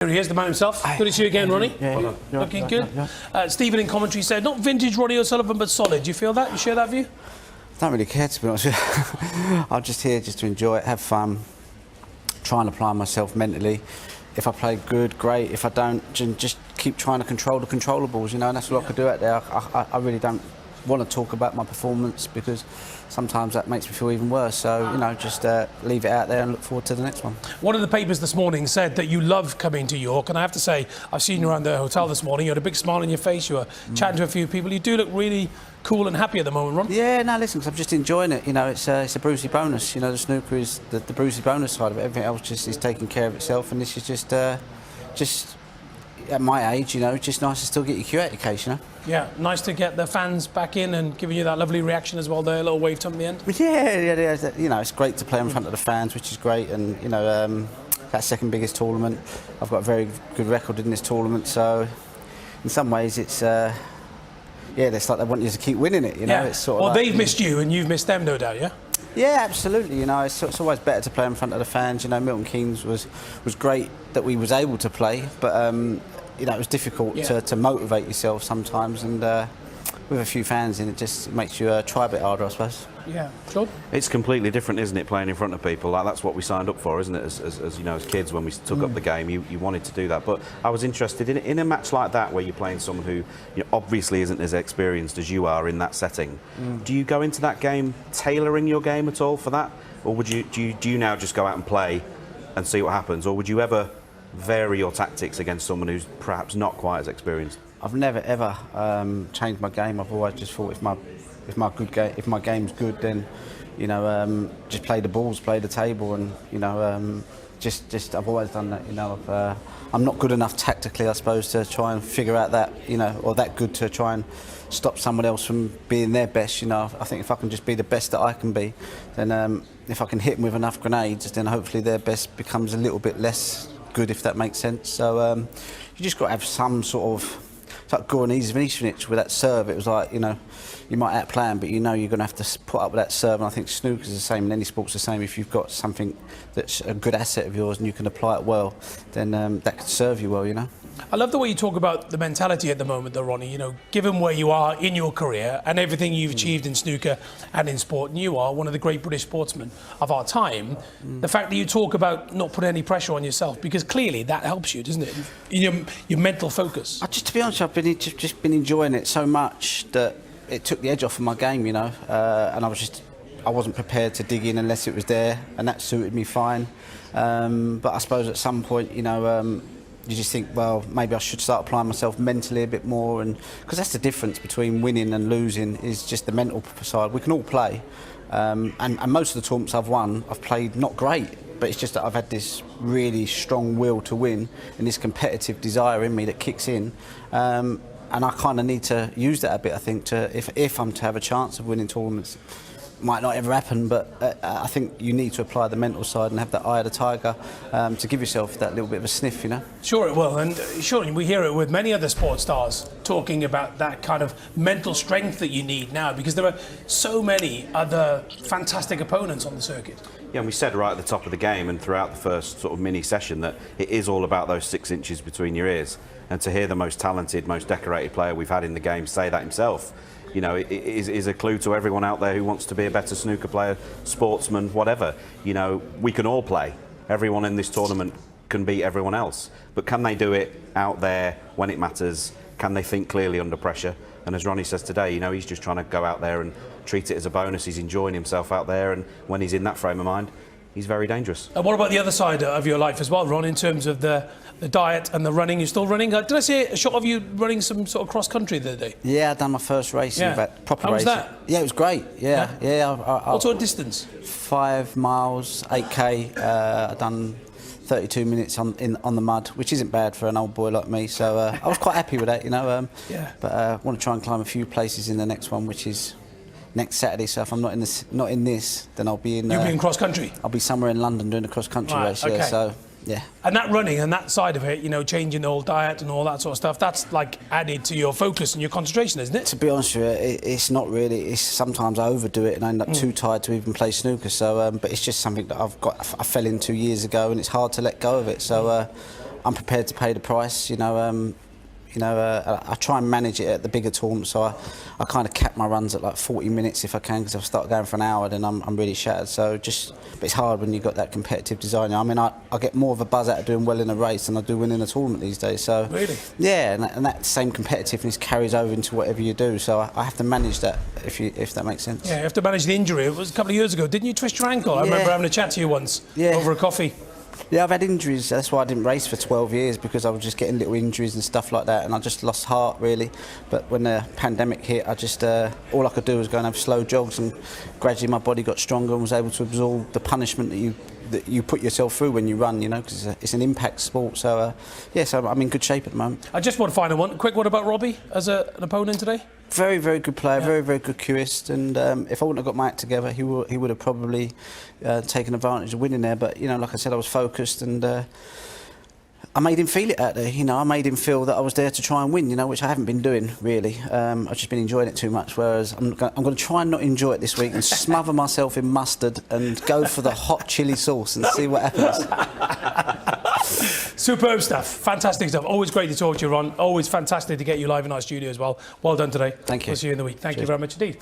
Here he is, the man himself. Good to see you again, Ronnie. Yeah. Looking good. Stephen in commentary said, not vintage Ronnie O'Sullivan, but solid. Do you feel that? You share that view? I don't really care, to be honest with you. I'm just here just to enjoy it, have fun, try and apply myself mentally. If I play good, great. If I don't, just keep trying to control the controllables, you know, and that's what I could do out there. I really don't want to talk about my performance because sometimes that makes me feel even worse. So, you know, just leave it out there and look forward to the next one. One of the papers this morning said that you love coming to York, and I have to say, I've seen you around the hotel this morning. You had a big smile on your face. You were chatting to a few people. You do look really cool and happy at the moment, Ron. Yeah, no, listen, 'cause I'm just enjoying it. You know, it's a Brucey bonus. You know, the snooker is the Brucey bonus side of it. Everything else just is taking care of itself, and this is just at my age, you know, it's just nice to still get your cue out your case, you know. Yeah, nice to get the fans back in and giving you that lovely reaction as well there, a little wave tump at the end. Yeah, you know, it's great to play in front of the fans, which is great, and, you know, that second biggest tournament. I've got a very good record in this tournament, so in some ways it's, yeah, it's like they want you to keep winning it, you know. Yeah. It's sort of well, like, they've missed you and you've missed them, no doubt, yeah? Yeah, absolutely. You know, it's always better to play in front of the fans. You know, Milton Keynes was great that we was able to play, but you know, it was difficult to motivate yourself sometimes, and with a few fans in, it just makes you try a bit harder, I suppose. Yeah, sure. It's completely different, isn't it, playing in front of people? Like, that's what we signed up for, isn't it? As you know, as kids, when we took up the game, you wanted to do that. But I was interested in a match like that, where you're playing someone who, you know, obviously isn't as experienced as you are in that setting. Do you go into that game tailoring your game at all for that, or would do you now just go out and play and see what happens, or would you ever vary your tactics against someone who's perhaps not quite as experienced? I've never ever changed my game. I've always just thought if my game's good, then, you know, just play the balls, play the table, and, you know, just I've always done that. You know, I'm not good enough tactically, I suppose, to try and figure out that, you know, or that good to try and stop someone else from being their best. You know, I think if I can just be the best that I can be, then if I can hit them with enough grenades, then hopefully their best becomes a little bit less good, if that makes sense. So you just got to have some sort of. It's like Goran Ivanisevic with that serve. It was like, you know, you might outplay him, but you know you're going to have to put up with that serve. And I think snooker's the same, and any sport's the same. If you've got something that's a good asset of yours and you can apply it well, then that could serve you well, you know. I love the way you talk about the mentality at the moment, though, Ronnie. You know, given where you are in your career and everything you've achieved in snooker and in sport, and you are one of the great British sportsmen of our time, the fact that you talk about not putting any pressure on yourself, because clearly that helps you, doesn't it? In your mental focus. Just to be honest, I've just been enjoying it so much that it took the edge off of my game, you know, and I wasn't prepared to dig in unless it was there, and that suited me fine. But I suppose at some point, you know, you just think, well, maybe I should start applying myself mentally a bit more, and because that's the difference between winning and losing, is just the mental side. We can all play, and most of the tournaments I've won, I've played not great, but it's just that I've had this really strong will to win and this competitive desire in me that kicks in, and I kind of need to use that a bit, I think, to if I'm to have a chance of winning tournaments. Might not ever happen, but I think you need to apply the mental side and have that eye of the tiger to give yourself that little bit of a sniff, you know. Sure it will, and sure we hear it with many other sports stars talking about that kind of mental strength that you need now, because there are so many other fantastic opponents on the circuit. Yeah, and we said right at the top of the game and throughout the first sort of mini session that it is all about those 6 inches between your ears, and to hear the most talented, most decorated player we've had in the game say that himself, you know, it is a clue to everyone out there who wants to be a better snooker player, sportsman, whatever. You know, we can all play. Everyone in this tournament can beat everyone else. But can they do it out there when it matters? Can they think clearly under pressure? And as Ronnie says today, you know, he's just trying to go out there and treat it as a bonus. He's enjoying himself out there, and when he's in that frame of mind, he's very dangerous. And what about the other side of your life as well, Ron, in terms of the diet and the running? You're still running? Did I see a shot of you running some sort of cross-country the other day? Yeah, I done my first race, proper How was race. that? Yeah, it was great. Yeah. What sort of distance? 5 miles, 8k. I done 32 minutes on the mud, which isn't bad for an old boy like me. So I was quite happy with that, you know. But I want to try and climb a few places in the next one, which is next Saturday. So if I'm not in this, then I'll be in. You'll be in cross country. I'll be somewhere in London doing a cross country race. Okay. Yeah. So yeah. And that running and that side of it, you know, changing the whole diet and all that sort of stuff, that's like added to your focus and your concentration, isn't it? To be honest with you, it's not really. It's sometimes I overdo it and I end up too tired to even play snooker. So, but it's just something that I fell into years ago, and it's hard to let go of it. So, I'm prepared to pay the price. I try and manage it at the bigger tournaments, so I kind of cap my runs at like 40 minutes if I can, because if I start going for an hour, then I'm really shattered. But it's hard when you've got that competitive design. I mean, I get more of a buzz out of doing well in a race than I do winning a tournament these days. So really, yeah, and that same competitiveness carries over into whatever you do. So I have to manage that, if that makes sense. Yeah, you have to manage the injury. It was a couple of years ago. Didn't you twist your ankle? I remember having a chat to you once over a coffee. Yeah, I've had injuries. That's why I didn't race for 12 years, because I was just getting little injuries and stuff like that, and I just lost heart really. But when the pandemic hit, I just all I could do was go and have slow jogs, and gradually my body got stronger and was able to absorb the punishment that you put yourself through when you run, because it's an impact sport. So so I'm in good shape at the moment. I just want to find one quick one about Robbie as an opponent today. Very, very good player, very, very good curist, and if I wouldn't have got my act together, he would have probably taken advantage of winning there. But like I said, I was focused, and I made him feel it out there. I made him feel that I was there to try and win. Which I haven't been doing really. I've just been enjoying it too much. Whereas I'm going to try and not enjoy it this week and smother myself in mustard and go for the hot chili sauce and see what happens. Superb stuff, fantastic stuff. Always great to talk to you, Ron. Always fantastic to get you live in our studio as well. Well done today. Thank you. We'll see you in the week. Thank you Cheers. very much indeed.